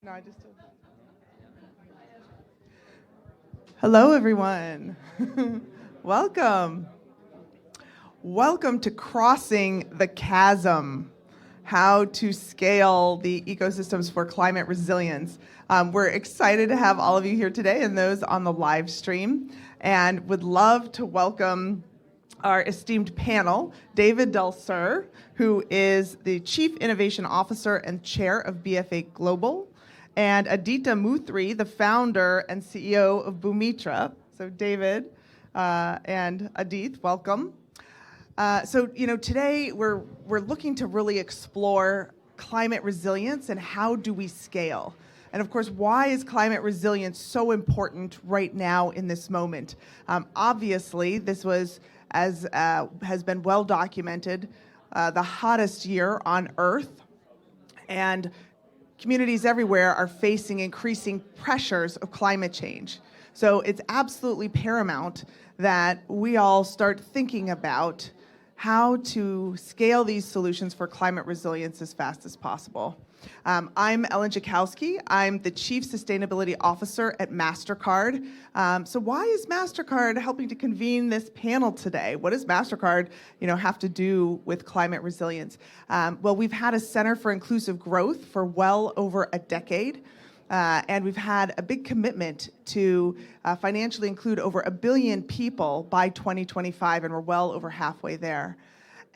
No, I just. Hello, everyone. Welcome. Welcome to Crossing the Chasm, how to scale the ecosystems for climate resilience. We're excited to have all of you here today and those on the live stream, and would love to welcome our esteemed panel, David Delsur, who is the Chief Innovation Officer and Chair of BFA Global, and Aditya Muthri, the founder and CEO of Bhumitra. So David and Adit, welcome. Today we're looking to really explore climate resilience and how do we scale. And of course, why is climate resilience so important right now in this moment? Obviously, this was, as has been well documented, the hottest year on Earth, and communities everywhere are facing increasing pressures of climate change. So it's absolutely paramount that we all start thinking about how to scale these solutions for climate resilience as fast as possible. I'm Ellen Jakowski. I'm the Chief Sustainability Officer at MasterCard. So why is MasterCard helping to convene this panel today? What does MasterCard, have to do with climate resilience? Well, we've had a Center for Inclusive Growth for well over a decade. And we've had a big commitment to financially include over 1 billion people by 2025, and we're well over halfway there.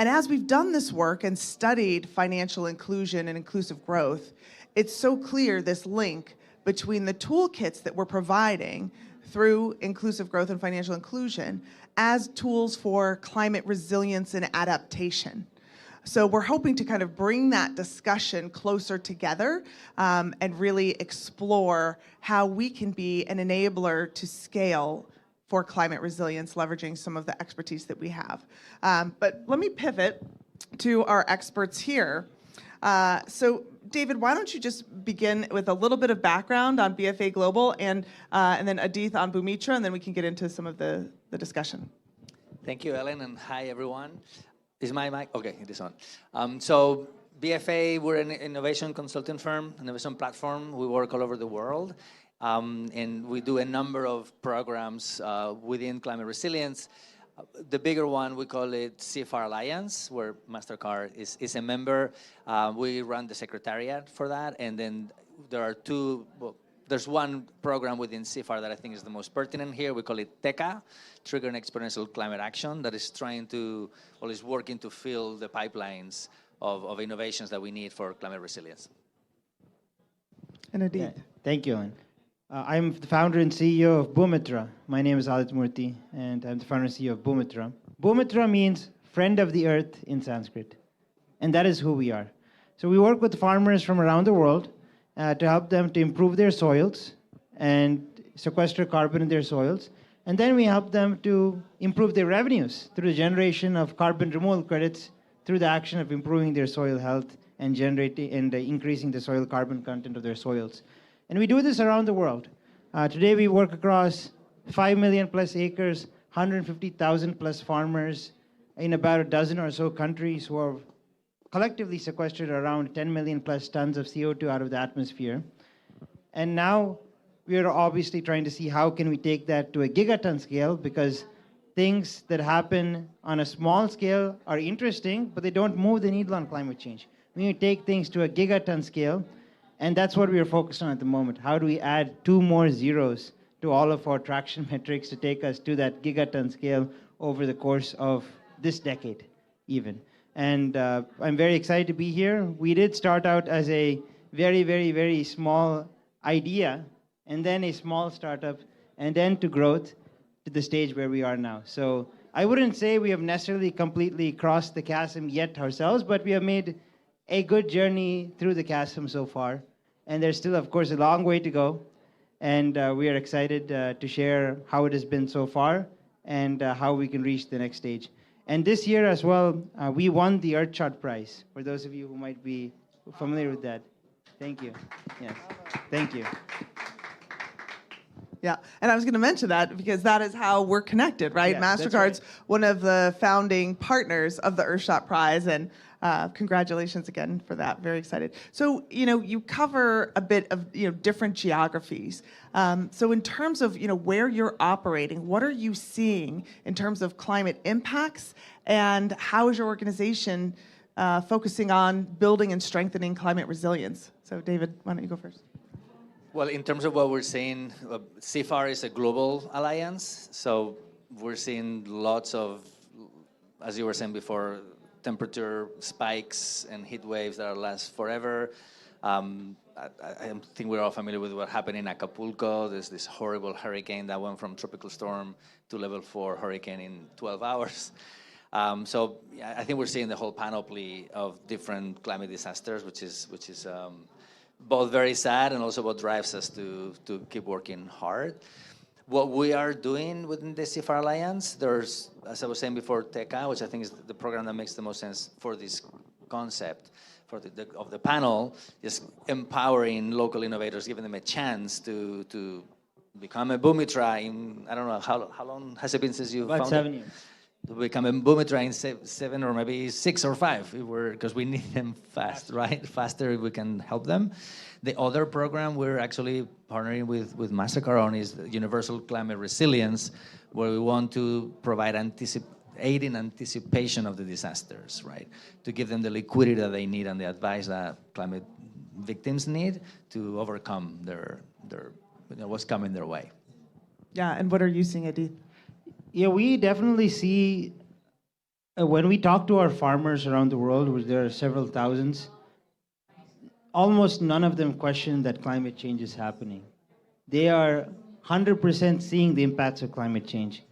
And as we've done this work and studied financial inclusion and inclusive growth, it's so clear this link between the toolkits that we're providing through inclusive growth and financial inclusion as tools for climate resilience and adaptation. So we're hoping to kind of bring that discussion closer together and really explore how we can be an enabler to scale for climate resilience, leveraging some of the expertise that we have. But let me pivot to our experts here. So David, why don't you just begin with a little bit of background on BFA Global and then Adith on Bhumitra, and then we can get into some of the discussion. Thank you, Ellen, and hi, everyone. Is my mic? Okay, it is on. So BFA, we're an innovation consulting firm, innovation platform. We work all over the world, and we do a number of programs within climate resilience. The bigger one, we call it CFR Alliance, where MasterCard is a member. We run the secretariat for that, and then there are there's one program within CFR that I think is the most pertinent here. We call it TECA, Triggering Exponential Climate Action, that is is working to fill the pipelines of innovations that we need for climate resilience. And Adit. Yeah, thank you, Ellen. I'm the founder and CEO of Bhumitra. My name is Aditya Murthy, and I'm the founder and CEO of Bhumitra. Bhumitra means friend of the earth in Sanskrit, and that is who we are. So we work with farmers from around the world to help them to improve their soils and sequester carbon in their soils. And then we help them to improve their revenues through the generation of carbon removal credits through the action of improving their soil health and generating and increasing the soil carbon content of their soils. And we do this around the world. Today we work across 5 million plus acres, 150,000 plus farmers in about a dozen or so countries who are collectively sequestered around 10 million plus tons of CO2 out of the atmosphere. And now we are obviously trying to see how can we take that to a gigaton scale, because things that happen on a small scale are interesting, but they don't move the needle on climate change. We need to take things to a gigaton scale, and that's what we are focused on at the moment. How do we add 2 more zeros to all of our traction metrics to take us to that gigaton scale over the course of this decade even? And I'm very excited to be here. We did start out as a very, very, very small idea, and then a small startup, and then to growth to the stage where we are now. So I wouldn't say we have necessarily completely crossed the chasm yet ourselves, but we have made a good journey through the chasm so far. And there's still, of course, a long way to go. And we are excited to share how it has been so far and how we can reach the next stage. And this year as well, we won the Earthshot Prize, for those of you who might be familiar with that. Thank you. Yes, thank you. Yeah, and I was going to mention that because that is how we're connected, right? Yeah, MasterCard's right. one of the founding partners of the Earthshot Prize, and Congratulations again for that. Very excited. So, you cover a bit of, different geographies. So in terms of, where you're operating, what are you seeing in terms of climate impacts, and how is your organization focusing on building and strengthening climate resilience? So David, why don't you go first? Well, in terms of what we're seeing, CFAR is a global alliance, so we're seeing lots of, as you were saying before, temperature spikes and heat waves that last forever. I think we're all familiar with what happened in Acapulco. There's this horrible hurricane that went from tropical storm to level 4 hurricane in 12 hours. So yeah, I think we're seeing the whole panoply of different climate disasters, which is both very sad and also what drives us to keep working hard. What we are doing within the CFAR Alliance, there's, as I was saying before, TECA, which I think is the program that makes the most sense for this concept of the panel, is empowering local innovators, giving them a chance to become a Bumitra in, I don't know, how long has it been since you About founded? 7 years. To become a Bumitra in 7 or maybe 6 or 5, because we need them fast, right? Faster if we can help them. The other program we're actually partnering with Mastercard on is Universal Climate Resilience, where we want to provide aid in anticipation of the disasters, right? To give them the liquidity that they need and the advice that climate victims need to overcome their what's coming their way. Yeah, and what are you seeing, Edith? Yeah, we definitely see, when we talk to our farmers around the world, which there are several thousands, almost none of them question that climate change is happening. They are 100% seeing the impacts of climate change.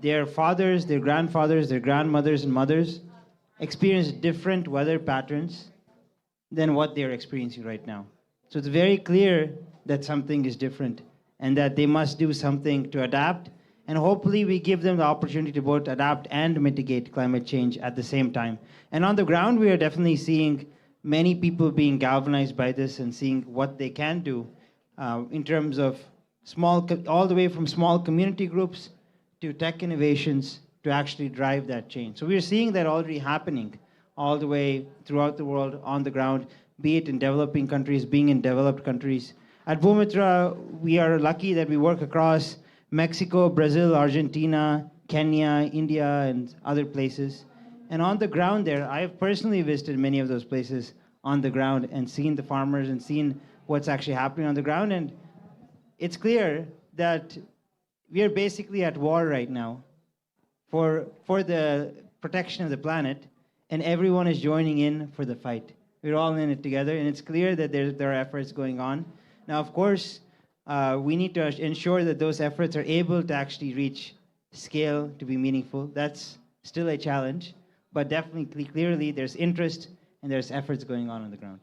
Their fathers, their grandfathers, their grandmothers and mothers experience different weather patterns than what they're experiencing right now. So it's very clear that something is different and that they must do something to adapt. And hopefully we give them the opportunity to both adapt and mitigate climate change at the same time. And on the ground, we are definitely seeing many people being galvanized by this and seeing what they can do in terms of all the way from small community groups to tech innovations to actually drive that change. So we're seeing that already happening all the way throughout the world on the ground, be it in developing countries, being in developed countries. At Bumitra, we are lucky that we work across Mexico, Brazil, Argentina, Kenya, India, and other places. And on the ground there, I have personally visited many of those places on the ground and seen the farmers and seen what's actually happening on the ground. And it's clear that we are basically at war right now for the protection of the planet, and everyone is joining in for the fight. We're all in it together, and it's clear that there are efforts going on. Now, of course, we need to ensure that those efforts are able to actually reach scale to be meaningful. That's still a challenge, but definitely, clearly, there's interest and there's efforts going on the ground.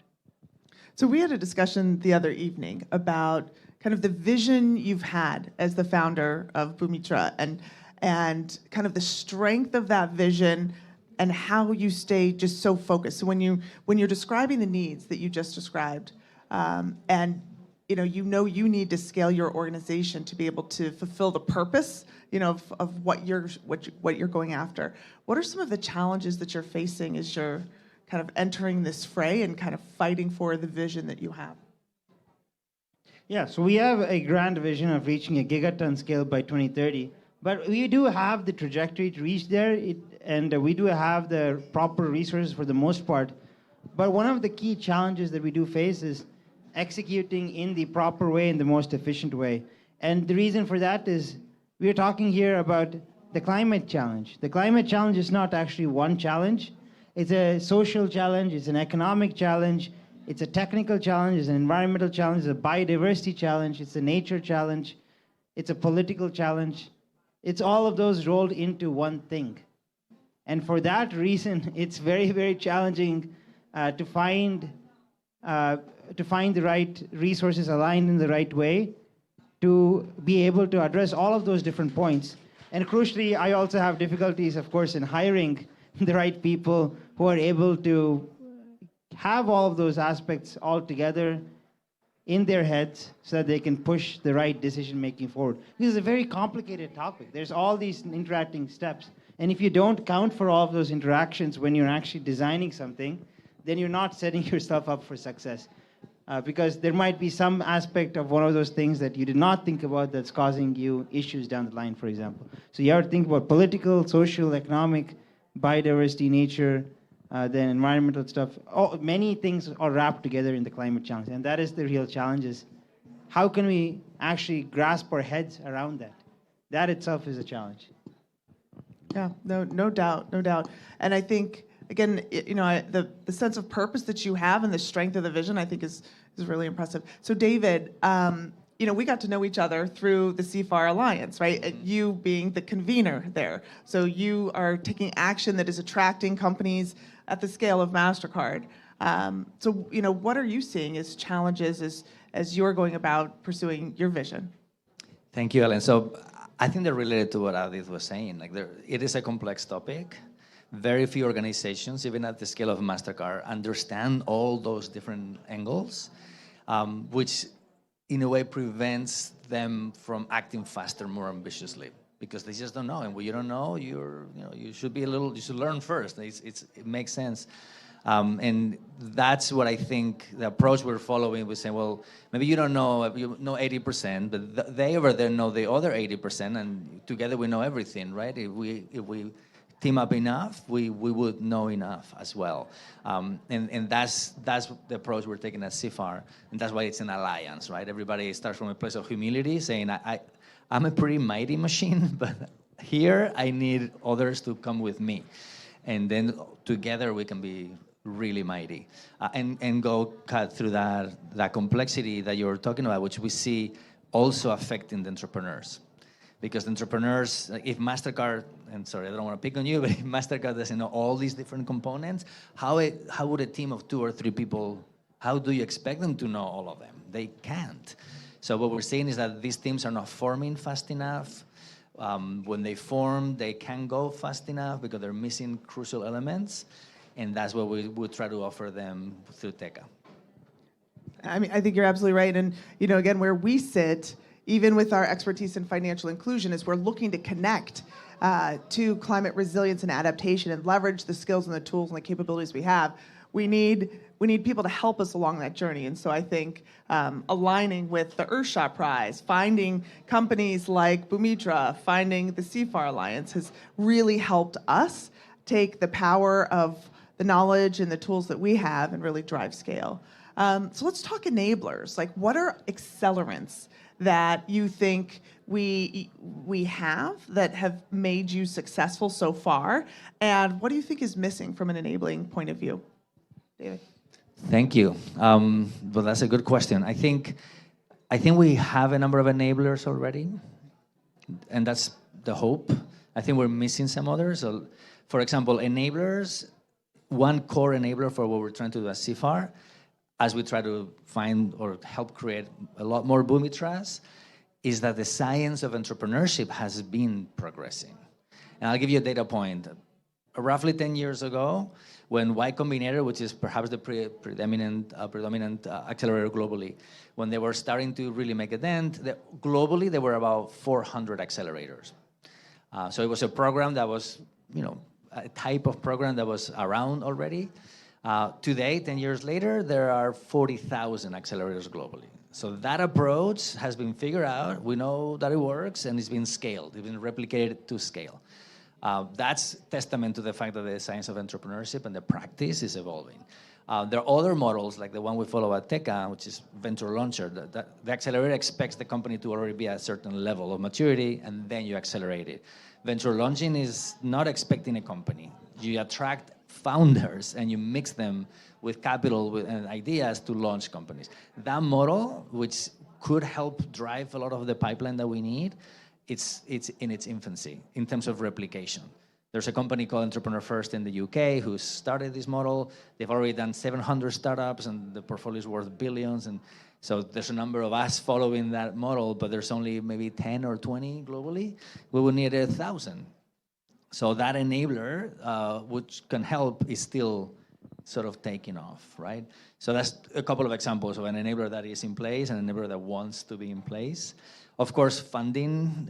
So we had a discussion the other evening about kind of the vision you've had as the founder of Bumitra and kind of the strength of that vision and how you stay just so focused. So when you're describing the needs that you just described, and you need to scale your organization to be able to fulfill the purpose, of what you're going after. What are some of the challenges that you're facing as you're kind of entering this fray and kind of fighting for the vision that you have? Yeah, so we have a grand vision of reaching a gigaton scale by 2030, but we do have the trajectory to reach there, and we do have the proper resources for the most part. But one of the key challenges that we do face is executing in the proper way, in the most efficient way. And the reason for that is we're talking here about the climate challenge. The climate challenge is not actually one challenge. It's a social challenge, it's an economic challenge, it's a technical challenge, it's an environmental challenge, it's a biodiversity challenge, it's a nature challenge, it's a political challenge. It's all of those rolled into one thing. And for that reason, it's very, very challenging to find the right resources aligned in the right way to be able to address all of those different points. And crucially, I also have difficulties, of course, in hiring the right people who are able to have all of those aspects all together in their heads so that they can push the right decision-making forward. This is a very complicated topic. There's all these interacting steps. And if you don't count for all of those interactions when you're actually designing something, then you're not setting yourself up for success. Because there might be some aspect of one of those things that you did not think about that's causing you issues down the line, for example. So you have to think about political, social, economic, biodiversity, nature, then environmental stuff. Many things are wrapped together in the climate challenge, and that is the real challenge is how can we actually grasp our heads around that? That itself is a challenge. Yeah, no doubt, no doubt. And I think, again, the sense of purpose that you have and the strength of the vision, I think is really impressive. So David, we got to know each other through the CFAR Alliance, right? You being the convener there. So you are taking action that is attracting companies at the scale of MasterCard. What are you seeing as challenges as you're going about pursuing your vision? Thank you, Ellen. So I think they're related to what Adit was saying. It is a complex topic. Very few organizations, even at the scale of MasterCard, understand all those different angles, which in a way prevents them from acting faster, more ambitiously, because they just don't know. And when you don't know, you should learn first. It makes sense. And that's what I think the approach we're following. We say, well, maybe you know 80%, but they over there know the other 80%, and together we know everything, right? If we team up enough, we would know enough as well. And that's the approach we're taking at CFAR, and that's why it's an alliance, right? Everybody starts from a place of humility, saying, I'm a pretty mighty machine, but here I need others to come with me. And then together we can be really mighty and go cut through that complexity that you're talking about, which we see also affecting the entrepreneurs. Because the entrepreneurs, if MasterCard, and sorry, I don't want to pick on you, but if MasterCard doesn't know all these different components, how would a team of 2 or 3 people, how do you expect them to know all of them? They can't. So what we're seeing is that these teams are not forming fast enough. When they form, they can't go fast enough because they're missing crucial elements. And that's what we would try to offer them through TECA. I mean, I think you're absolutely right. And, again, where we sit, even with our expertise in financial inclusion, is we're looking to connect to climate resilience and adaptation and leverage the skills and the tools and the capabilities we have. We need people to help us along that journey. And so I think aligning with the Earthshot Prize, finding companies like Bumitra, finding the CFAR Alliance has really helped us take the power of the knowledge and the tools that we have and really drive scale. So let's talk enablers. Like, what are accelerants that you think we have that have made you successful so far? And what do you think is missing from an enabling point of view? David? Thank you. Well, that's a good question. I think we have a number of enablers already, and that's the hope. I think we're missing some others. So, for example, enablers, one core enabler for what we're trying to do at CFAR, as we try to find or help create a lot more Bumitras, is that the science of entrepreneurship has been progressing. And I'll give you a data point. Roughly 10 years ago, when Y Combinator, which is perhaps the predominant accelerator globally, when they were starting to really make a dent, globally there were about 400 accelerators. So it was a program that was, a type of program that was around already. Today, 10 years later, there are 40,000 accelerators globally. So that approach has been figured out. We know that it works, and it's been scaled. It's been replicated to scale. That's testament to the fact that the science of entrepreneurship and the practice is evolving. There are other models, like the one we follow at TECA, which is venture launcher. The accelerator expects the company to already be at a certain level of maturity, and then you accelerate it. Venture launching is not expecting a company. You attract founders, and you mix them with capital and ideas to launch companies. That model, which could help drive a lot of the pipeline that we need, it's in its infancy in terms of replication. There's a company called Entrepreneur First in the UK who started this model. They've already done 700 startups, and the portfolio is worth billions. And so there's a number of us following that model, but there's only maybe 10 or 20 globally. We would need 1,000. So that enabler, which can help, is still sort of taking off, right? So that's a couple of examples of an enabler that is in place and an enabler that wants to be in place. Of course, funding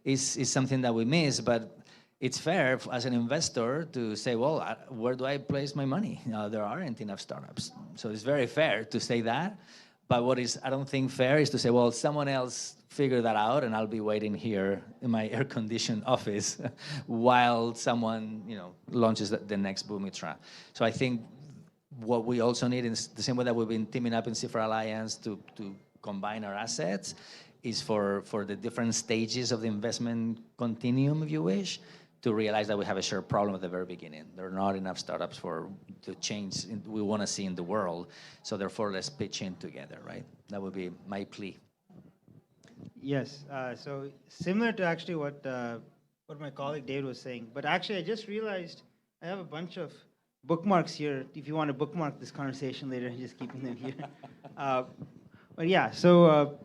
is something that we miss, but it's fair as an investor to say, well, where do I place my money? There aren't enough startups. So it's very fair to say that. But what is, I don't think fair is to say, well, someone else figure that out and I'll be waiting here in my air-conditioned office while someone, launches the next Boomitra. So I think what we also need is the same way that we've been teaming up in C4 Alliance to combine our assets is for the different stages of the investment continuum, if you wish, to realize that we have a shared problem at the very beginning. There are not enough startups for the change we want to see in the world, so therefore let's pitch in together, right? That would be my plea. Yes, so similar to actually what my colleague David was saying, but actually I just realized I have a bunch of bookmarks here. If you want to bookmark this conversation later, I'm just keeping them here. But yeah, so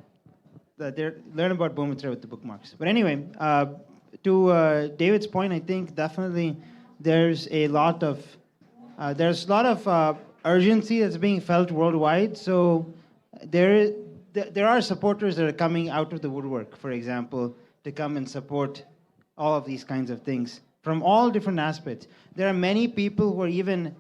learn about Boomitra with the bookmarks. But anyway, to David's point, I think definitely there's a lot of urgency that's being felt worldwide. So there are supporters that are coming out of the woodwork, for example, to come and support all of these kinds of things from all different aspects. There are many people who are even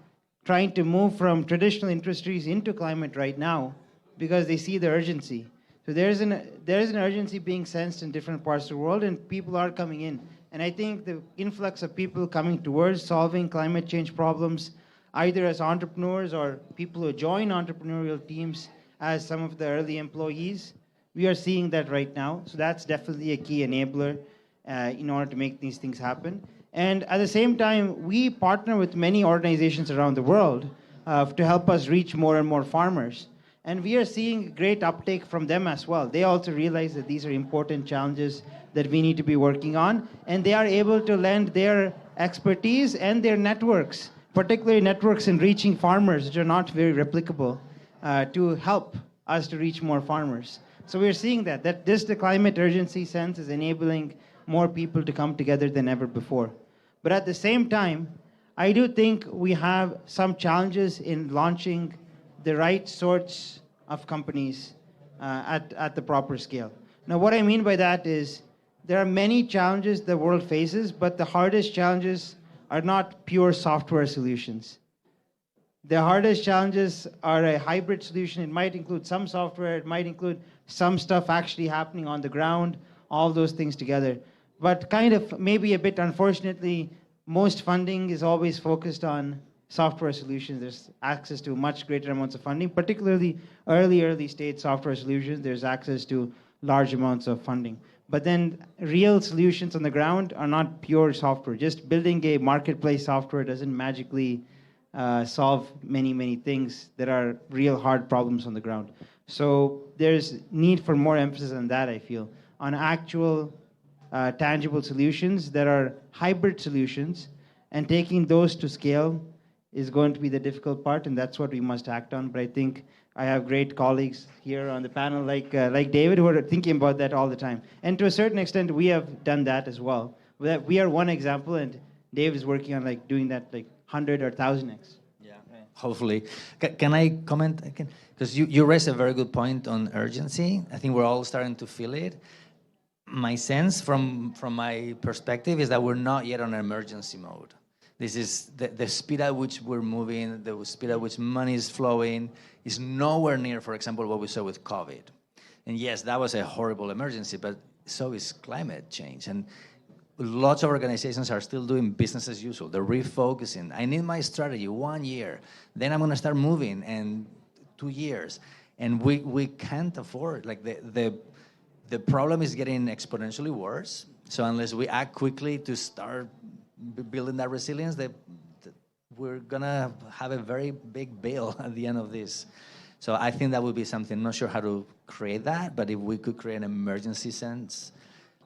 trying to move from traditional industries into climate right now because they see the urgency. So there's an urgency being sensed in different parts of the world, and people are coming in. And I think the influx of people coming towards solving climate change problems, either as entrepreneurs or people who join entrepreneurial teams as some of the early employees, we are seeing that right now. So that's definitely a key enabler in order to make these things happen. And at the same time, we partner with many organizations around the world to help us reach more and more farmers. And we are seeing great uptake from them as well. They also realize that these are important challenges that we need to be working on, and they are able to lend their expertise and their networks, particularly networks in reaching farmers, which are not very replicable, to help us to reach more farmers. So we're seeing that the climate urgency sense is enabling more people to come together than ever before. But at the same time, I do think we have some challenges in launching the right sorts of companies at the proper scale. Now, what I mean by that is there are many challenges the world faces, but the hardest challenges are not pure software solutions. The hardest challenges are a hybrid solution. It might include some software, it might include some stuff actually happening on the ground, all those things together. But kind of maybe a bit unfortunately, most funding is always focused on software solutions. There's access to much greater amounts of funding, particularly early stage software solutions. There's access to large amounts of funding. But then real solutions on the ground are not pure software. Just building a marketplace software doesn't magically solve many things that are real hard problems on the ground. So there's need for more emphasis on that, I feel, on actual tangible solutions that are hybrid solutions, and taking those to scale is going to be the difficult part, and that's what we must act on. But I think I have great colleagues here on the panel like David who are thinking about that all the time. And to a certain extent, we have done that as well. We are one example, and Dave is working on doing that 100 or 1000x. Yeah, right. Hopefully. Can I comment? Because you raised a very good point on urgency. I think we're all starting to feel it. My sense from my perspective is that we're not yet on emergency mode. This is the speed at which we're moving, the speed at which money is flowing is nowhere near, for example, what we saw with COVID. And yes, that was a horrible emergency, but so is climate change. And lots of organizations are still doing business as usual. They're refocusing. I need my strategy 1 year. Then I'm going to start moving in 2 years. And we can't afford, the problem is getting exponentially worse. So unless we act quickly to start building that resilience, we're gonna have a very big bill at the end of this. So I think that would be something. I'm not sure how to create that, but if we could create an emergency sense,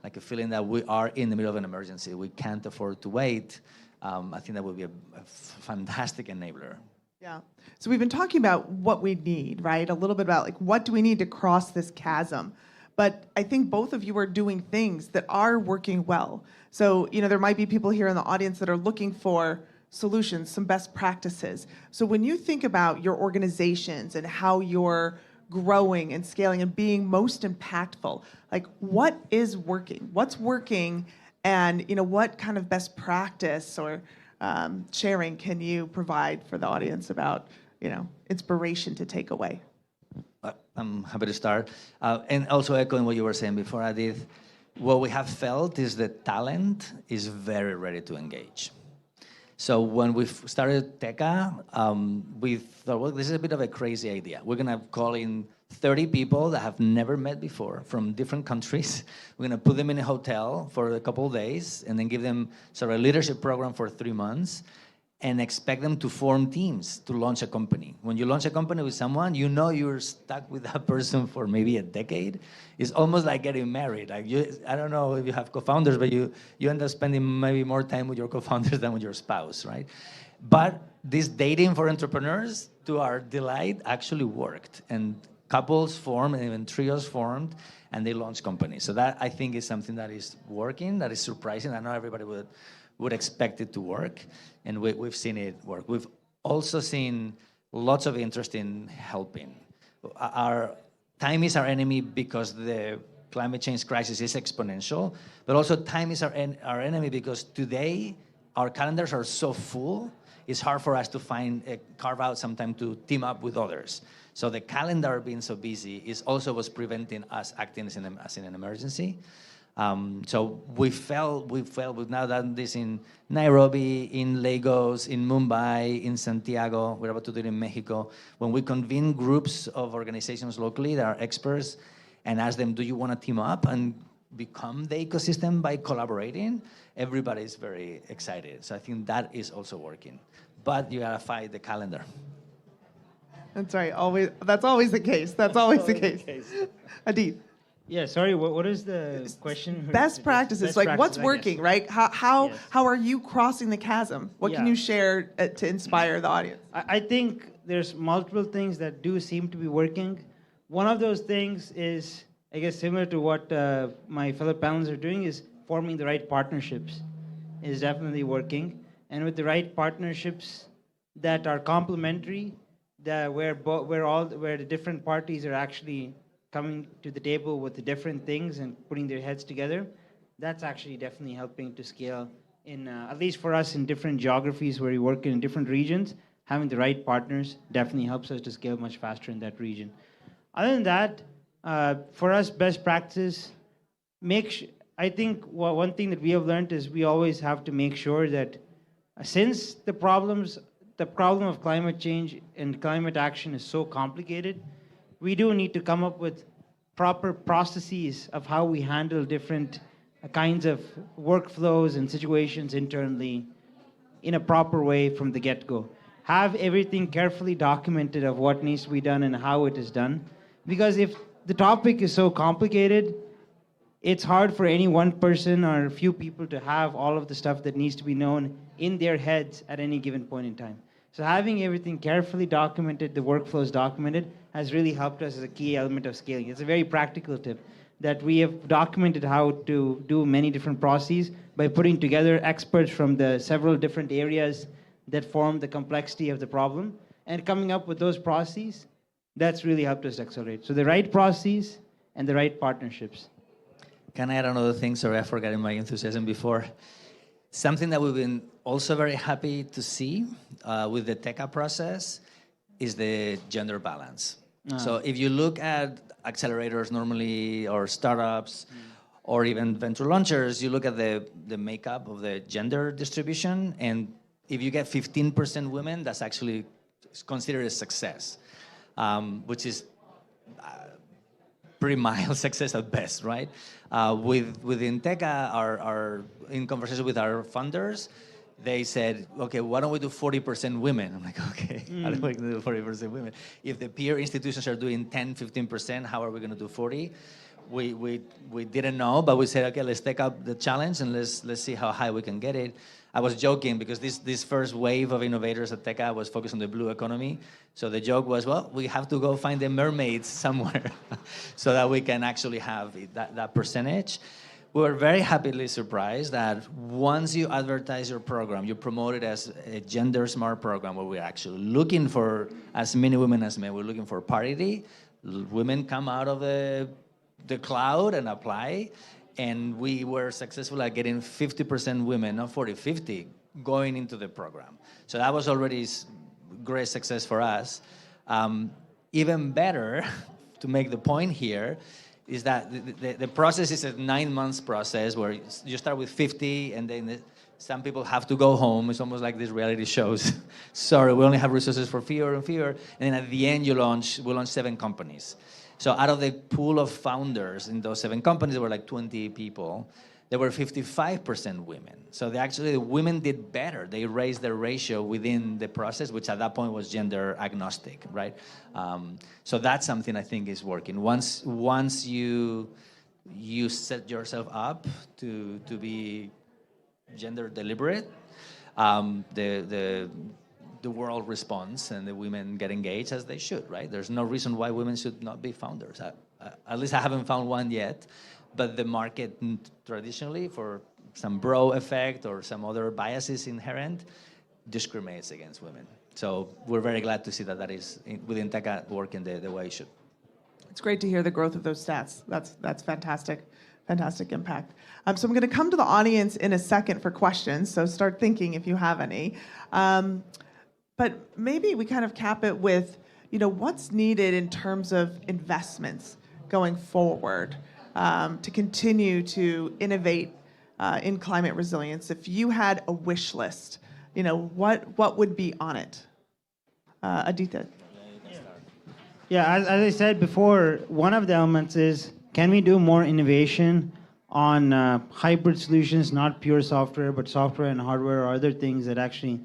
like a feeling that we are in the middle of an emergency, we can't afford to wait, I think that would be a fantastic enabler. Yeah. So we've been talking about what we need, right? A little bit about what do we need to cross this chasm. But I think both of you are doing things that are working well. So, there might be people here in the audience that are looking for solutions, some best practices. So when you think about your organizations and how you're growing and scaling and being most impactful, what is working? What's working? And what kind of best practice or sharing can you provide for the audience about inspiration to take away? I'm happy to start. And also echoing what you were saying before, Adith, what we have felt is that talent is very ready to engage. So when we started TECA, we thought, well, this is a bit of a crazy idea. We're going to call in 30 people that have never met before from different countries. We're going to put them in a hotel for a couple of days and then give them sort of a leadership program for 3 months and expect them to form teams to launch a company. When you launch a company with someone, you're stuck with that person for maybe a decade. It's almost like getting married. Like I don't know if you have co-founders, but you end up spending maybe more time with your co-founders than with your spouse, right? But this dating for entrepreneurs, to our delight, actually worked. And couples formed, and even trios formed, and they launched companies. So that, I think, is something that is working, that is surprising. I know everybody would expect it to work, and we've seen it work. We've also seen lots of interest in helping. Our time is our enemy because the climate change crisis is exponential, but also time is our enemy because today our calendars are so full, it's hard for us to carve out some time to team up with others. So the calendar being so busy is also what's preventing us acting as in an emergency. So we've now done this in Nairobi, in Lagos, in Mumbai, in Santiago. We're about to do it in Mexico. When we convene groups of organizations locally that are experts and ask them, do you want to team up and become the ecosystem by collaborating? Everybody's very excited. So I think that is also working. But you gotta fight the calendar. That's right. That's always the case. That's always the case. Adit. Yeah, sorry, what is the question? Best practices, like what's working, right? How are you crossing the chasm? What can you share to inspire the audience? I think there's multiple things that do seem to be working. One of those things is, I guess, similar to what my fellow panelists are doing, is forming the right partnerships is definitely working. And with the right partnerships that are complementary, where the different parties are actually coming to the table with the different things and putting their heads together, that's actually definitely helping to scale in, at least for us in different geographies where we work in different regions, having the right partners definitely helps us to scale much faster in that region. Other than that, for us, best practices, I think one thing that we have learned is we always have to make sure that since the problem of climate change and climate action is so complicated, we do need to come up with proper processes of how we handle different kinds of workflows and situations internally in a proper way from the get-go. Have everything carefully documented of what needs to be done and how it is done. Because if the topic is so complicated, it's hard for any one person or a few people to have all of the stuff that needs to be known in their heads at any given point in time. So having everything carefully documented, the workflows documented, has really helped us as a key element of scaling. It's a very practical tip that we have documented how to do many different processes by putting together experts from the several different areas that form the complexity of the problem and coming up with those processes. That's really helped us accelerate. So the right processes and the right partnerships. Can I add another thing? Sorry, I forgot in my enthusiasm before. Something that we've been also very happy to see with the TECA process is the gender balance. So if you look at accelerators normally, or startups, or even venture launchers, you look at the makeup of the gender distribution, and if you get 15% women, that's actually considered a success, which is pretty mild success at best, right? Within TECA, in conversation with our funders, they said, okay, why don't we do 40% women? I'm like, okay, how do we do 40% women? If the peer institutions are doing 10, 15%, how are we going to do 40? We didn't know, but we said, okay, let's take up the challenge and let's see how high we can get it. I was joking because this first wave of innovators at TECA was focused on the blue economy. So the joke was, well, we have to go find the mermaids somewhere so that we can actually have that percentage. We were very happily surprised that once you advertise your program, you promote it as a gender-smart program where we're actually looking for as many women as men. We're looking for parity. Women come out of the cloud and apply. And we were successful at getting 50% women, not 40, 50, going into the program. So that was already great success for us. Even better, to make the point here, is that the process is a 9 months process where you start with 50 and then some people have to go home. It's almost like these reality shows. Sorry, we only have resources for fewer and fewer. And then at the end, we launch 7 companies. So out of the pool of founders in those 7 companies, there were like 20 people. There were 55% women. So the women did better. They raised their ratio within the process, which at that point was gender agnostic, right? So that's something I think is working. Once you set yourself up to be gender deliberate, the world responds and the women get engaged as they should, right? There's no reason why women should not be founders. At least I haven't found one yet. But the market traditionally, for some bro effect or some other biases inherent, discriminates against women. So we're very glad to see that is within Teca working the way it should. It's great to hear the growth of those stats. That's fantastic. Fantastic impact. So I'm going to come to the audience in a second for questions, so start thinking if you have any. But maybe we kind of cap it with, what's needed in terms of investments going forward to continue to innovate in climate resilience. If you had a wish list, what would be on it? Aditya. Yeah, as I said before, one of the elements is, can we do more innovation on hybrid solutions, not pure software, but software and hardware or other things that actually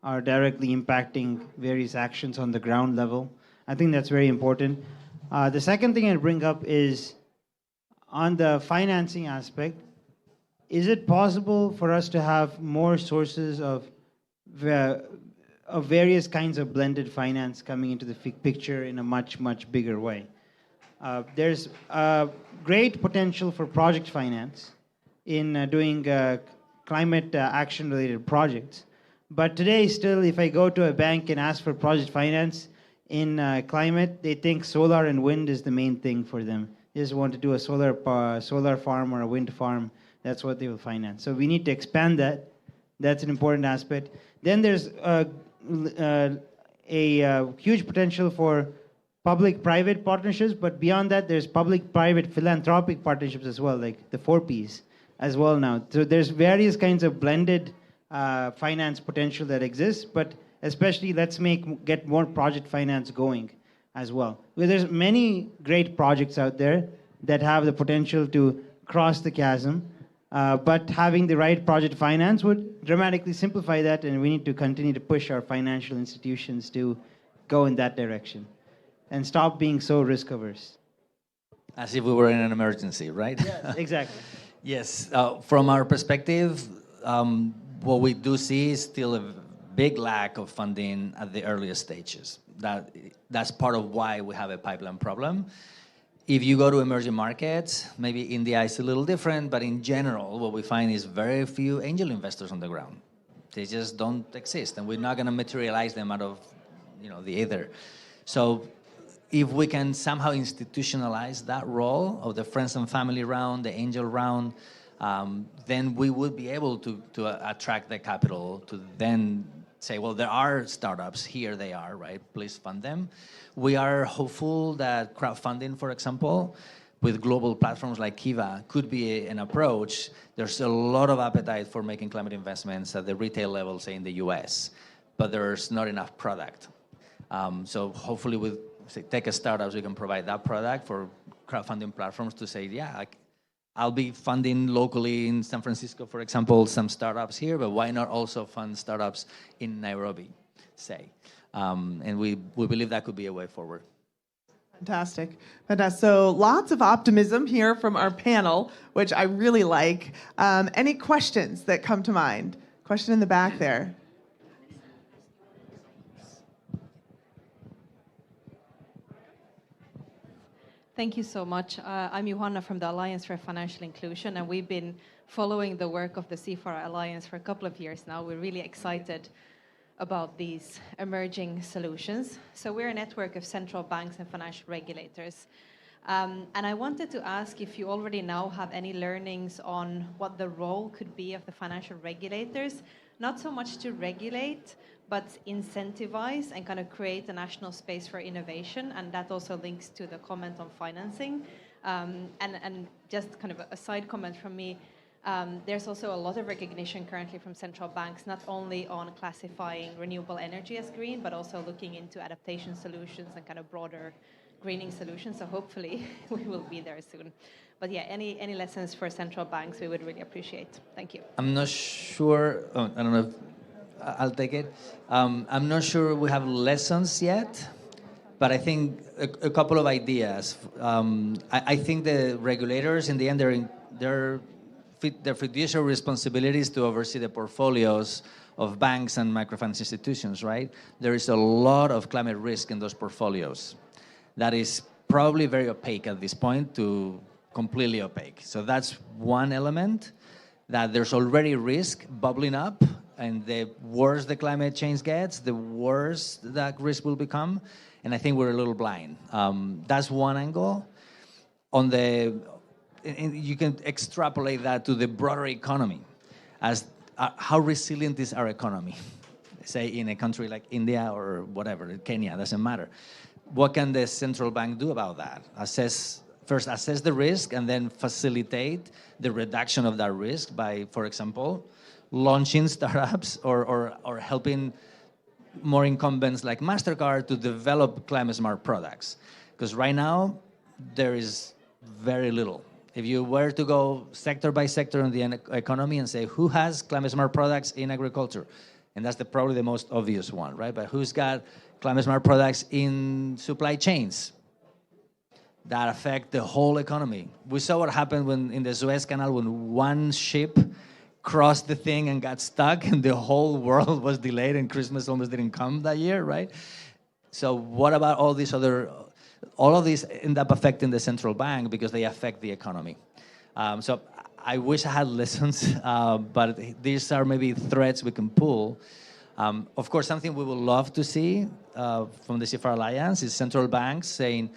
are directly impacting various actions on the ground level? I think that's very important. The second thing I'd bring up is on the financing aspect. Is it possible for us to have more sources of various kinds of blended finance coming into the picture in a much, much bigger way? There's great potential for project finance in doing climate action-related projects. But today, still, if I go to a bank and ask for project finance in climate, they think solar and wind is the main thing for them. They just want to do a solar farm or a wind farm. That's what they will finance. So we need to expand that. That's an important aspect. Then there's a huge potential for public-private partnerships, but beyond that, there's public-private philanthropic partnerships as well, like the 4Ps as well now. So there's various kinds of blended finance potential that exists, but especially let's get more project finance going as well. Because there's many great projects out there that have the potential to cross the chasm, but having the right project finance would dramatically simplify that, and we need to continue to push our financial institutions to go in that direction and stop being so risk averse. As if we were in an emergency, right? Yes, exactly. Yes. From our perspective, what we do see is still a big lack of funding at the earliest stages. That's part of why we have a pipeline problem. If you go to emerging markets, maybe India is a little different, but in general, what we find is very few angel investors on the ground. They just don't exist, and we're not going to materialize them out of, the ether. So if we can somehow institutionalize that role of the friends and family round, the angel round, then we would be able to attract the capital to then say, well, there are startups, here they are, right? Please fund them. We are hopeful that crowdfunding, for example, with global platforms like Kiva could be an approach. There's a lot of appetite for making climate investments at the retail level, say in the US, but there's not enough product. So hopefully with Teca startups, we can provide that product for crowdfunding platforms to say, yeah, I'll be funding locally in San Francisco, for example, some startups here, but why not also fund startups in Nairobi, say? And we believe that could be a way forward. Fantastic. So lots of optimism here from our panel, which I really like. Any questions that come to mind? Question in the back there. Thank you so much. I'm Johanna from the Alliance for Financial Inclusion, and we've been following the work of the C4 Alliance for a couple of years now. We're really excited about these emerging solutions. So we're a network of central banks and financial regulators. And I wanted to ask if you already now have any learnings on what the role could be of the financial regulators, not so much to regulate, but incentivize and kind of create a national space for innovation. And that also links to the comment on financing. And just kind of a side comment from me, there's also a lot of recognition currently from central banks, not only on classifying renewable energy as green, but also looking into adaptation solutions and kind of broader greening solutions. So hopefully we will be there soon. But yeah, any lessons for central banks we would really appreciate. Thank you. I'm not sure, I don't know if I'll take it. I'm not sure we have lessons yet, but I think a couple of ideas. I think the regulators, in the end, their fiduciary responsibilities to oversee the portfolios of banks and microfinance institutions, right? There is a lot of climate risk in those portfolios that is probably very opaque at this point to completely opaque. So that's one element, that there's already risk bubbling up, and the worse the climate change gets, the worse that risk will become, and I think we're a little blind. That's one angle. And you can extrapolate that to the broader economy, as how resilient is our economy? Say in a country like India or whatever, Kenya, doesn't matter. What can the central bank do about that? First assess the risk and then facilitate the reduction of that risk by, for example, launching startups or helping more incumbents like MasterCard to develop climate smart products. Because right now, there is very little. If you were to go sector by sector in the economy and say, who has climate smart products in agriculture? And that's probably the most obvious one, right? But who's got climate smart products in supply chains that affect the whole economy? We saw what happened when in the Suez Canal when one ship crossed the thing and got stuck and the whole world was delayed and Christmas almost didn't come that year, right? So what about all these all of these end up affecting the central bank because they affect the economy. So I wish I had lessons, but these are maybe threads we can pull. Of course, something we would love to see from the CFR Alliance is central banks saying,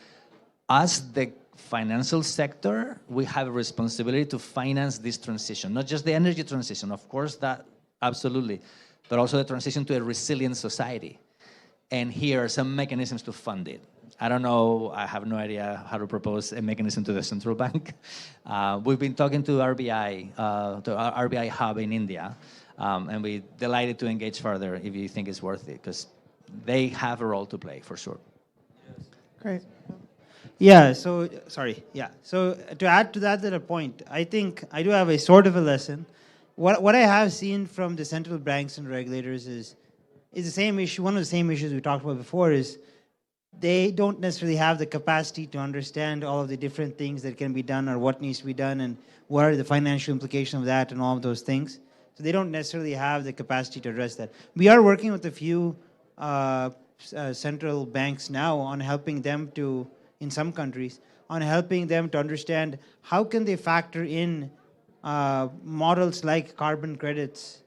as the financial sector, we have a responsibility to finance this transition, not just the energy transition, of course, that absolutely, but also the transition to a resilient society. And here are some mechanisms to fund it. I don't know, I have no idea how to propose a mechanism to the central bank. We've been talking to RBI, to our RBI hub in India, and we're delighted to engage further if you think it's worth it, because they have a role to play, for sure. Great. Yeah, so, sorry, yeah. So to add to that point, I think I do have a sort of a lesson. What I have seen from the central banks and regulators is the same issue. One of the same issues we talked about before is they don't necessarily have the capacity to understand all of the different things that can be done or what needs to be done and what are the financial implications of that and all of those things. So they don't necessarily have the capacity to address that. We are working with a few central banks now on helping them to, in some countries, on helping them to understand how can they factor in models like carbon credits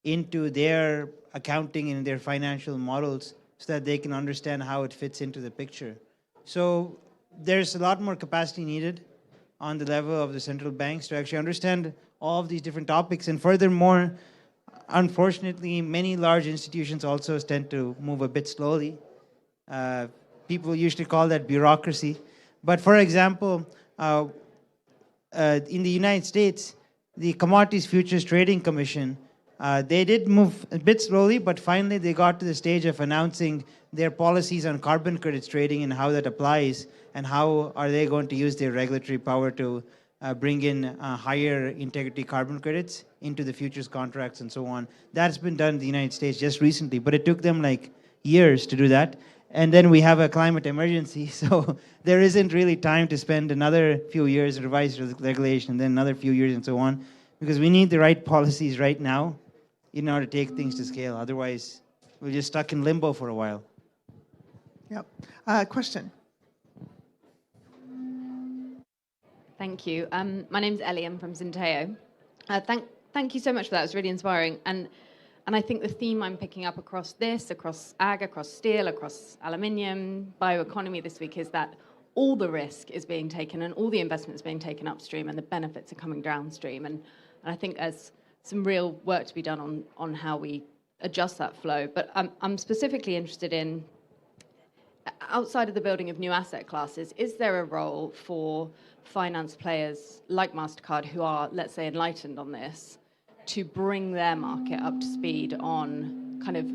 into their accounting and their financial models so that they can understand how it fits into the picture. So there's a lot more capacity needed on the level of the central banks to actually understand all of these different topics. And furthermore, unfortunately, many large institutions also tend to move a bit slowly. People usually call that bureaucracy. But for example, in the United States, the Commodities Futures Trading Commission, they did move a bit slowly, but finally they got to the stage of announcing their policies on carbon credits trading and how that applies, and how are they going to use their regulatory power to bring in higher integrity carbon credits into the futures contracts and so on. That's been done in the United States just recently, but it took them like years to do that. And then we have a climate emergency, so there isn't really time to spend another few years to revise regulation, and then another few years and so on, because we need the right policies right now in order to take things to scale. Otherwise, we're just stuck in limbo for a while. Yep. Question. Thank you. My name's Ellie. I'm from Zinteo. Thank you so much for that. It was really inspiring. And I think the theme I'm picking up across ag, across steel, across aluminium, bioeconomy this week is that all the risk is being taken and all the investment is being taken upstream and the benefits are coming downstream. And I think there's some real work to be done on how we adjust that flow. But I'm specifically interested in, outside of the building of new asset classes, is there a role for finance players like MasterCard who are, let's say, enlightened on this, to bring their market up to speed on kind of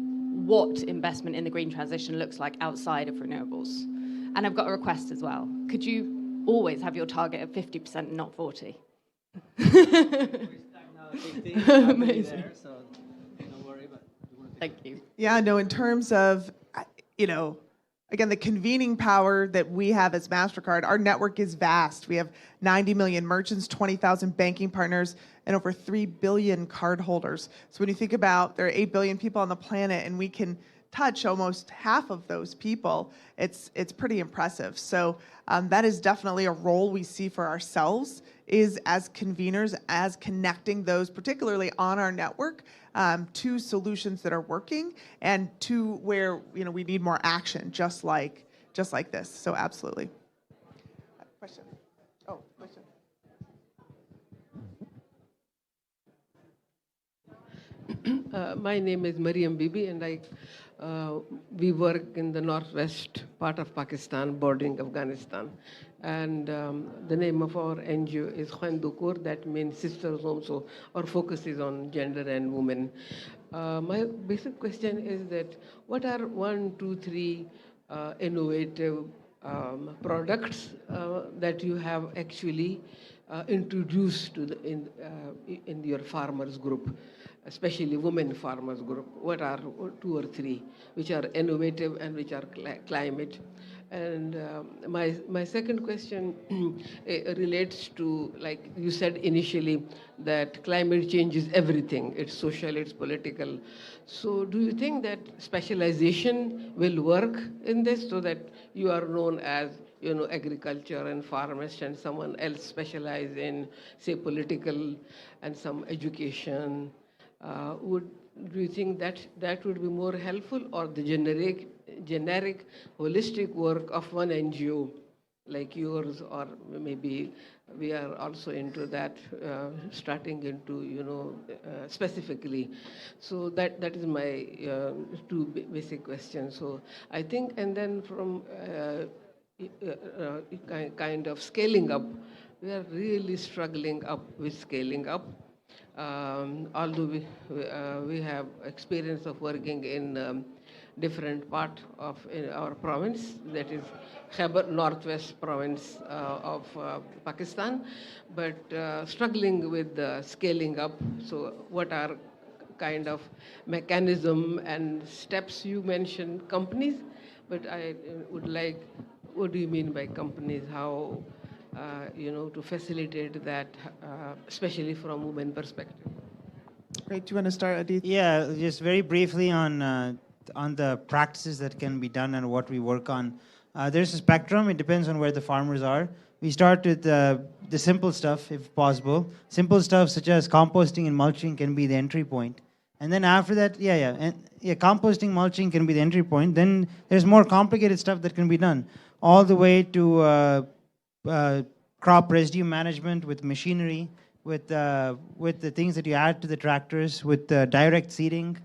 what investment in the green transition looks like outside of renewables? And I've got a request as well. Could you always have your target at 50% and not 40? Amazing. Thank you. Yeah, no, in terms of, again, the convening power that we have as MasterCard, our network is vast. We have 90 million merchants, 20,000 banking partners, and over 3 billion cardholders. So when you think about there are 8 billion people on the planet and we can touch almost half of those people, it's pretty impressive. So that is definitely a role we see for ourselves, is as conveners, as connecting those, particularly on our network, to solutions that are working and to where we need more action, just like this. So absolutely. Question. Oh, question. My name is Mariam Bibi, and we work in the northwest part of Pakistan, bordering Afghanistan. And the name of our NGO is Khwandukur, that means Sisters Home. So our focus is on gender and women. My basic question is that what are 1, 2, 3 innovative products that you have actually introduced to in your farmers group, especially women farmers group? What are 2 or 3 which are innovative and which are climate? And my second question relates to, like you said initially, that climate change is everything. It's social, it's political. So do you think that specialization will work in this, so that you are known as agriculture and pharmacist, and someone else specialize in, say, political and some education? Do you think that would be more helpful, or the generic, holistic work of one NGO like yours, or maybe we are also into that, starting into, specifically? So that is my 2 basic questions. So I think, and then from kind of scaling up, we are really struggling up with scaling up. Although we have experience of working in different part of our province, that is Khyber Northwest province of Pakistan, but struggling with scaling up. So what are kind of mechanism and steps? You mentioned companies, but I would like, what do you mean by companies? How to facilitate that, especially from women perspective? Great. Do you want to start, Adit? Yeah, just very briefly on the practices that can be done and what we work on. There's a spectrum. It depends on where the farmers are. We start with the simple stuff, if possible. Simple stuff such as composting and mulching can be the entry point. And then after that, composting, mulching can be the entry point. Then there's more complicated stuff that can be done, all the way to crop residue management with machinery, with the things that you add to the tractors, with direct seeding.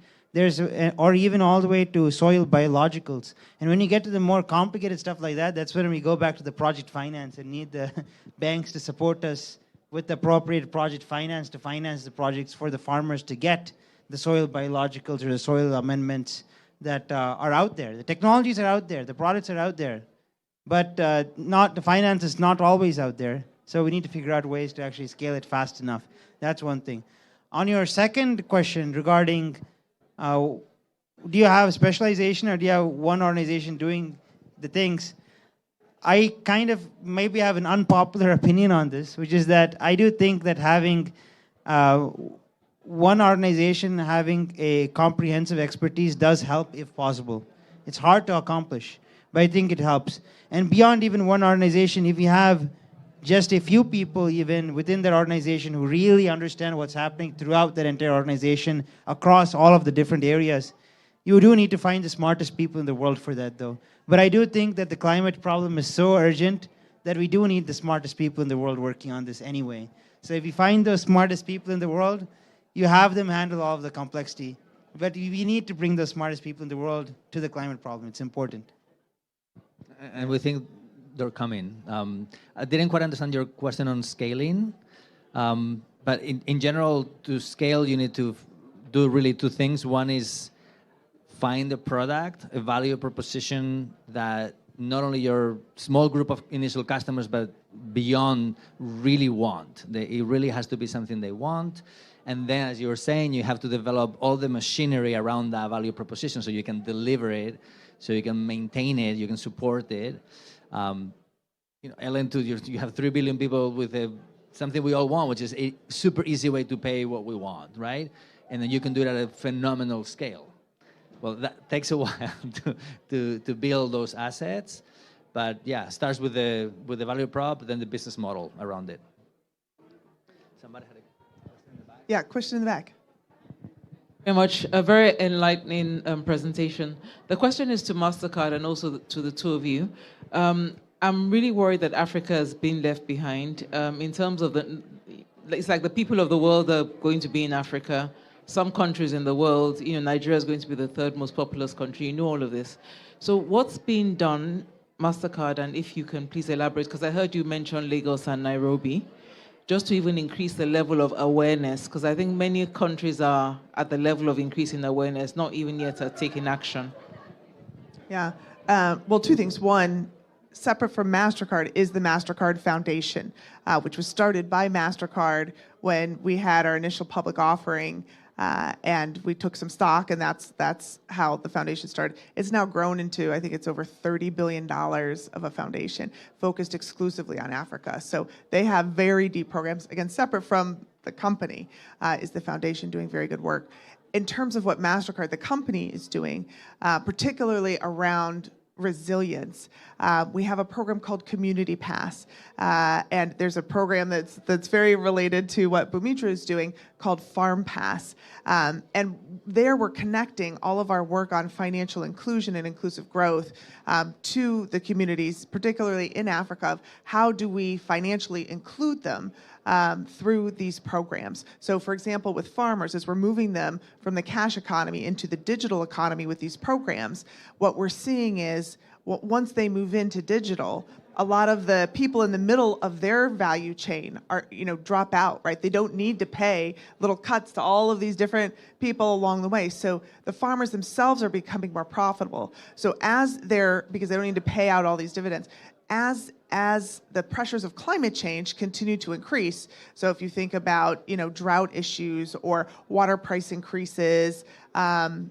Or even all the way to soil biologicals. And when you get to the more complicated stuff like that, that's when we go back to the project finance and need the banks to support us with the appropriate project finance to finance the projects for the farmers to get the soil biologicals or the soil amendments that are out there. The technologies are out there, the products are out there, but the finance is not always out there. So we need to figure out ways to actually scale it fast enough. That's one thing. On your second question regarding do you have specialization or do you have one organization doing the things? I kind of maybe have an unpopular opinion on this, which is that I do think that having one organization having a comprehensive expertise does help if possible. It's hard to accomplish, but I think it helps. And beyond even one organization, if you have just a few people even within that organization who really understand what's happening throughout that entire organization across all of the different areas, you do need to find the smartest people in the world for that, though. But I do think that the climate problem is so urgent that we do need the smartest people in the world working on this anyway. So if you find the smartest people in the world, you have them handle all of the complexity. But we need to bring the smartest people in the world to the climate problem. It's important. And we think they're coming. I didn't quite understand your question on scaling, but in general, to scale, you need to do really two things. One is find a product, a value proposition that not only your small group of initial customers, but beyond really want. It really has to be something they want. And then, as you were saying, you have to develop all the machinery around that value proposition so you can deliver it, so you can maintain it, you can support it. Ellen, too, you have 3 billion people with something we all want, which is a super easy way to pay what we want, right? And then you can do it at a phenomenal scale. Well, that takes a while to build those assets, but yeah, starts with the value prop, then the business model around it. Somebody had a question in the back. Yeah, question in the back. Very much. A very enlightening presentation. The question is to MasterCard and also to the two of you. I'm really worried that Africa has been left behind in terms of it's like the people of the world are going to be in Africa. Some countries in the world, Nigeria is going to be the third most populous country. You know all of this. So what's being done, MasterCard, and if you can please elaborate, because I heard you mention Lagos and Nairobi, just to even increase the level of awareness, because I think many countries are at the level of increasing awareness, not even yet are taking action. Yeah. Well, two things. One, separate from MasterCard is the MasterCard Foundation, which was started by MasterCard when we had our initial public offering, and we took some stock, and that's how the foundation started. It's now grown into, I think it's over $30 billion of a foundation focused exclusively on Africa. So they have very deep programs. Again, separate from the company, is the foundation doing very good work. In terms of what MasterCard, the company, is doing, particularly around resilience, we have a program called Community Pass, and there's a program that's very related to what Bumitra is doing called Farm Pass, and there we're connecting all of our work on financial inclusion and inclusive growth to the communities, particularly in Africa, of how do we financially include them through these programs. So for example, with farmers, as we're moving them from the cash economy into the digital economy with these programs, what we're seeing is once they move into digital, a lot of the people in the middle of their value chain are, drop out, right? They don't need to pay little cuts to all of these different people along the way. So the farmers themselves are becoming more profitable. So because they don't need to pay out all these dividends, as the pressures of climate change continue to increase, so if you think about drought issues or water price increases,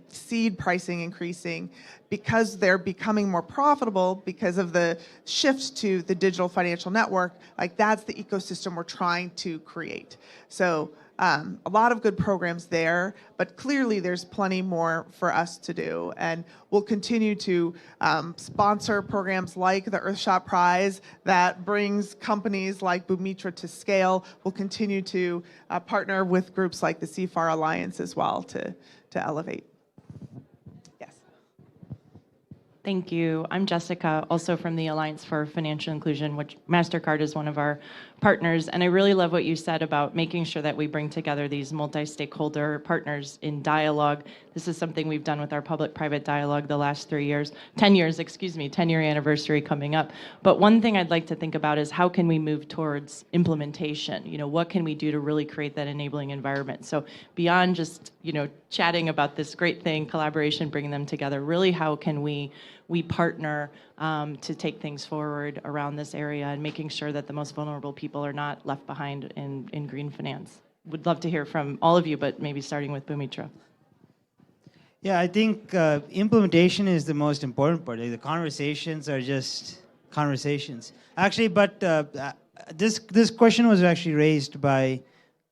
seed pricing increasing, because they're becoming more profitable because of the shift to the digital financial network, that's the ecosystem we're trying to create. So a lot of good programs there, but clearly there's plenty more for us to do. And we'll continue to sponsor programs like the Earthshot Prize that brings companies like Bumitra to scale. We'll continue to partner with groups like the CFAR Alliance as well to elevate. Yes. Thank you. I'm Jessica, also from the Alliance for Financial Inclusion, which MasterCard is one of our partners. And I really love what you said about making sure that we bring together these multi-stakeholder partners in dialogue. This is something we've done with our public-private dialogue the last 10 years, 10-year anniversary coming up. But one thing I'd like to think about is how can we move towards implementation? What can we do to really create that enabling environment? So beyond just, chatting about this great thing, collaboration, bringing them together, really how can we partner to take things forward around this area and making sure that the most vulnerable people are not left behind in green finance. Would love to hear from all of you, but maybe starting with Bumitra. Yeah, I think implementation is the most important part. The conversations are just conversations. Actually, but this question was actually raised by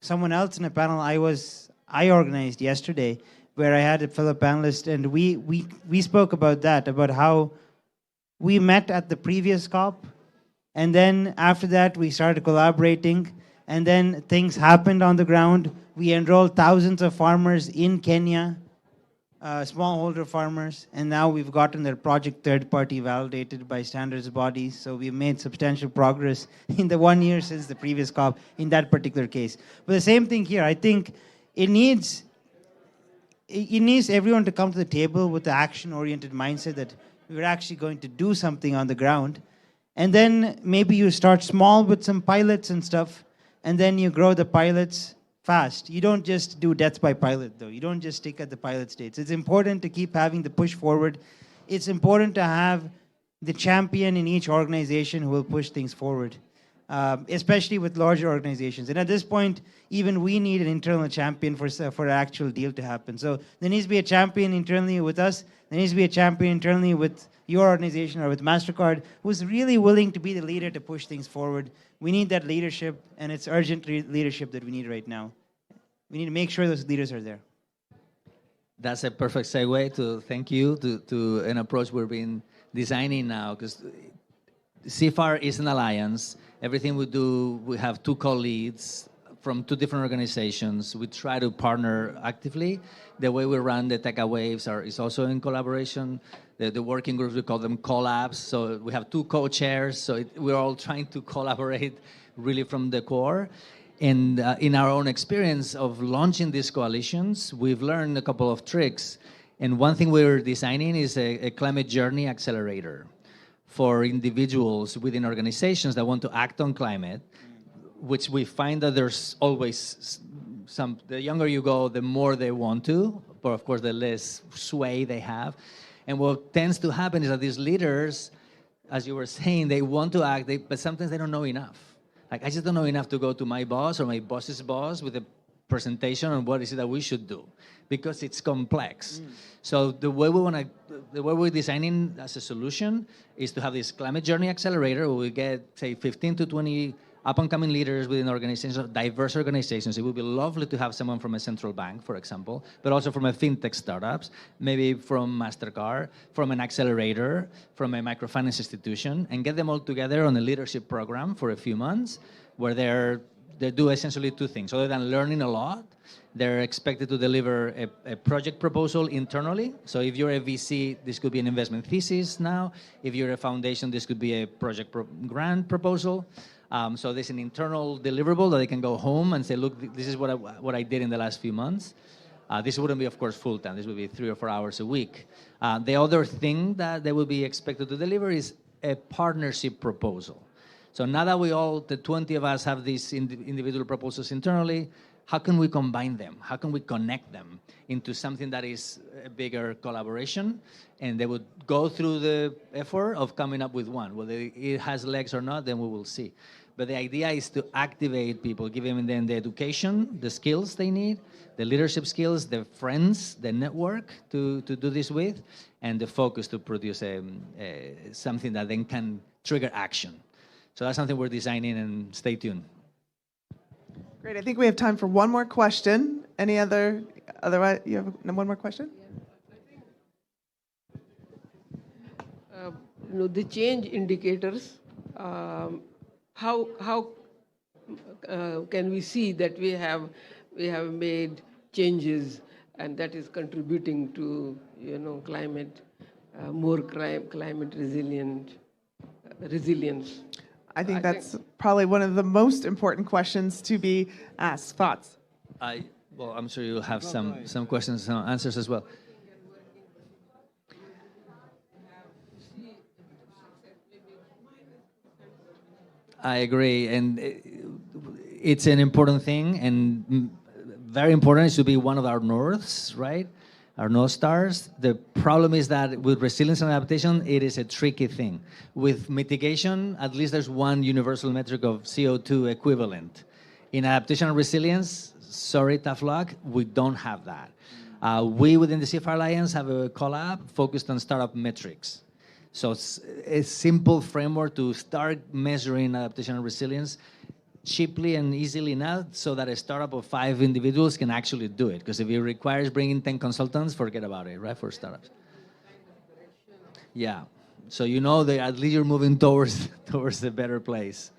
someone else in a panel I organized yesterday, where I had a fellow panelist, and we spoke about that, about how we met at the previous COP, and then after that we started collaborating, and then things happened on the ground. We enrolled thousands of farmers in Kenya smallholder farmers, and now we've gotten their project third-party validated by standards bodies. So we've made substantial progress in the 1 year since the previous COP in that particular case. But the same thing here. I think it needs everyone to come to the table with the action-oriented mindset that we're actually going to do something on the ground. And then maybe you start small with some pilots and stuff, and then you grow the pilots fast. You don't just do death by pilot, though. You don't just stick at the pilot states. It's important to keep having the push forward. It's important to have the champion in each organization who will push things forward, especially with larger organizations. And at this point, even we need an internal champion for an actual deal to happen. So there needs to be a champion internally with us. There needs to be a champion internally with your organization or with MasterCard who's really willing to be the leader to push things forward. We need that leadership, and it's urgent leadership that we need right now. We need to make sure those leaders are there. That's a perfect segue to thank you to an approach we've been designing now, because CFAR is an alliance. Everything we do, we have two co-leads from two different organizations. We try to partner actively. The way we run the Teca Waves is also in collaboration. The working groups, we call them collabs. So we have two co-chairs. So we're all trying to collaborate really from the core. And in our own experience of launching these coalitions, we've learned a couple of tricks. And one thing we're designing is a climate journey accelerator for individuals within organizations that want to act on climate, which we find that there's always the younger you go, the more they want to, but of course the less sway they have. And what tends to happen is that these leaders, as you were saying, they want to act, but sometimes they don't know enough. Like, I just don't know enough to go to my boss or my boss's boss with a presentation on what is it that we should do, because it's complex. So the way we're designing as a solution is to have this climate journey accelerator where we get, say, 15 to 20 up-and-coming leaders within organizations, diverse organizations. It would be lovely to have someone from a central bank, for example, but also from a fintech startups, maybe from MasterCard, from an accelerator, from a microfinance institution, and get them all together on a leadership program for a few months where they do essentially two things. Other than learning a lot, they're expected to deliver a project proposal internally. So if you're a VC, this could be an investment thesis now. If you're a foundation, this could be a project grant proposal. So there's an internal deliverable that they can go home and say, look, this is what I did in the last few months. This wouldn't be, of course, full-time. This would be 3 or 4 hours a week. The other thing that they will be expected to deliver is a partnership proposal. So now that the 20 of us have these individual proposals internally, how can we combine them? How can we connect them into something that is a bigger collaboration? And they would go through the effort of coming up with one. Whether it has legs or not, then we will see. But the idea is to activate people, give them then the education, the skills they need, the leadership skills, the friends, the network to do this with, and the focus to produce something that then can trigger action. So that's something we're designing, and stay tuned. Great. I think we have time for one more question. Otherwise, you have one more question? The change indicators, how can we see that we have made changes and that is contributing to climate, more climate resilience? I think that's probably one of the most important questions to be asked. Thoughts? Well, I'm sure you'll have some questions, some answers as well. I agree, and it's an important thing, and very important. It should be one of our norths, right? Our North Stars. The problem is that with resilience and adaptation, it is a tricky thing. With mitigation, at least there's one universal metric of CO2 equivalent. In adaptation and resilience, sorry, tough luck, we don't have that. We within the CFR Alliance have a collab focused on startup metrics. So it's a simple framework to start measuring adaptation and resilience cheaply and easily now, so that a startup of 5 individuals can actually do it. Because if it requires bringing 10 consultants, forget about it, right, for startups. Yeah. So that at least you're moving towards a better place.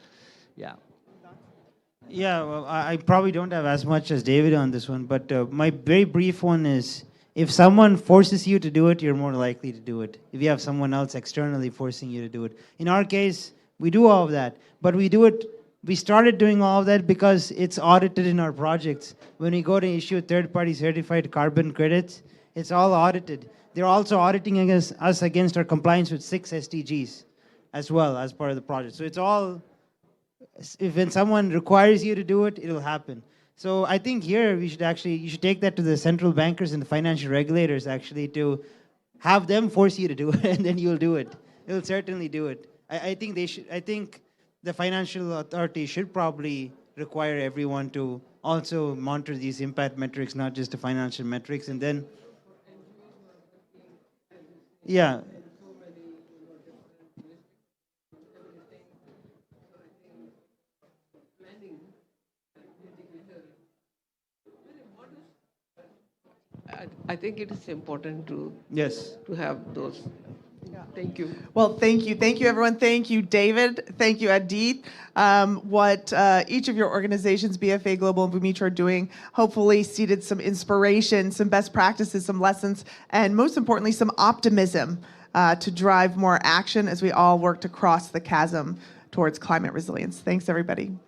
Yeah. Yeah, well, I probably don't have as much as David on this one, but my very brief one is if someone forces you to do it, you're more likely to do it. If you have someone else externally forcing you to do it. In our case, we do all of that, but we started doing all of that because it's audited in our projects. When we go to issue third-party certified carbon credits, it's all audited. They're also auditing us against our compliance with 6 SDGs as well as part of the project. So it's all, when someone requires you to do it, it'll happen. So I think here you should take that to the central bankers and the financial regulators actually to have them force you to do it, and then you'll do it. You'll certainly do it. I think the financial authority should probably require everyone to also monitor these impact metrics, not just the financial metrics, and then, yeah. I think it is important to Yes. to have those. Thank you. Well, thank you. Thank you, everyone. Thank you, David. Thank you, Adit. What each of your organizations, BFA Global and Bumitra, are doing, hopefully seeded some inspiration, some best practices, some lessons, and most importantly, some optimism to drive more action as we all work to cross the chasm towards climate resilience. Thanks, everybody.